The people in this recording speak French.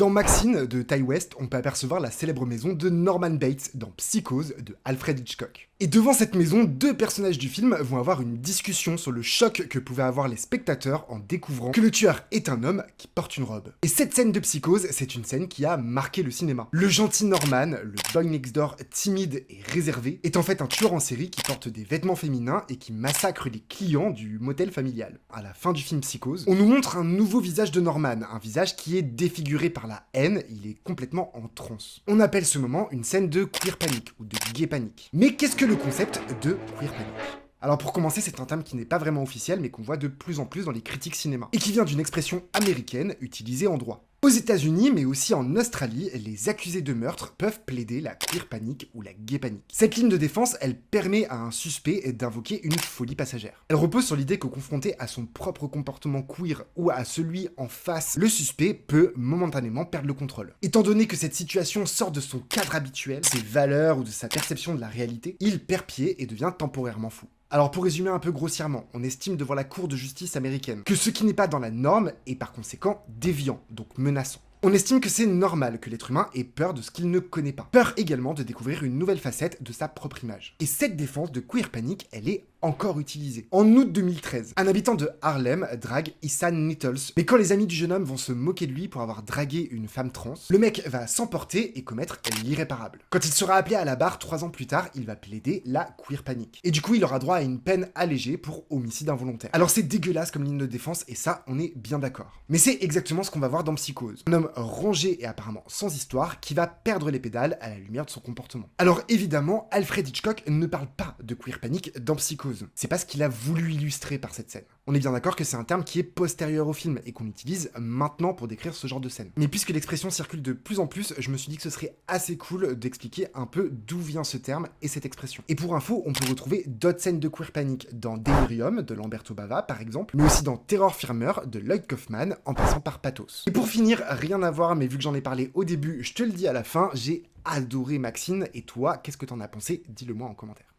Dans Maxine de Ty West, on peut apercevoir la célèbre maison de Norman Bates dans Psychose de Alfred Hitchcock. Et devant cette maison, deux personnages du film vont avoir une discussion sur le choc que pouvaient avoir les spectateurs en découvrant que le tueur est un homme qui porte une robe. Et cette scène de Psychose, c'est une scène qui a marqué le cinéma. Le gentil Norman, le boy next door timide et réservé, est en fait un tueur en série qui porte des vêtements féminins et qui massacre les clients du motel familial. À la fin du film Psychose, on nous montre un nouveau visage de Norman, un visage qui est défiguré par la haine, il est complètement en transe. On appelle ce moment une scène de queer panic ou de gay panic. Mais qu'est-ce que le concept de queer panic ? Alors pour commencer, c'est un terme qui n'est pas vraiment officiel, mais qu'on voit de plus en plus dans les critiques cinéma, et qui vient d'une expression américaine utilisée en droit. Aux États-Unis, mais aussi en Australie, les accusés de meurtre peuvent plaider la queer panic ou la gay panic. Cette ligne de défense, elle permet à un suspect d'invoquer une folie passagère. Elle repose sur l'idée que confronté à son propre comportement queer ou à celui en face, le suspect peut momentanément perdre le contrôle. Étant donné que cette situation sort de son cadre habituel, ses valeurs ou de sa perception de la réalité, il perd pied et devient temporairement fou. Alors pour résumer un peu grossièrement, on estime devant la Cour de justice américaine que ce qui n'est pas dans la norme est par conséquent déviant, donc menaçant. On estime que c'est normal que l'être humain ait peur de ce qu'il ne connaît pas. Peur également de découvrir une nouvelle facette de sa propre image. Et cette défense de queer panic, elle est encore utilisée. En août 2013, un habitant de Harlem drague Issan Nettles, mais quand les amis du jeune homme vont se moquer de lui pour avoir dragué une femme trans, le mec va s'emporter et commettre l'irréparable. Quand il sera appelé à la barre 3 ans plus tard, il va plaider la queer panic. Et du coup, il aura droit à une peine allégée pour homicide involontaire. Alors c'est dégueulasse comme ligne de défense, et ça, on est bien d'accord. Mais c'est exactement ce qu'on va voir dans Psychose. Un homme rongé et apparemment sans histoire qui va perdre les pédales à la lumière de son comportement. Alors évidemment, Alfred Hitchcock ne parle pas de queer panic dans Psychose. C'est pas ce qu'il a voulu illustrer par cette scène. On est bien d'accord que c'est un terme qui est postérieur au film et qu'on utilise maintenant pour décrire ce genre de scène. Mais puisque l'expression circule de plus en plus, je me suis dit que ce serait assez cool d'expliquer un peu d'où vient ce terme et cette expression. Et pour info, on peut retrouver d'autres scènes de queer panic dans Delirium de Lamberto Bava par exemple, mais aussi dans Terror Firmer de Lloyd Kaufman en passant par Pathos. Et pour finir, rien à voir, mais vu que j'en ai parlé au début, je te le dis à la fin, j'ai adoré Maxine, et toi, qu'est-ce que t'en as pensé? Dis-le moi en commentaire.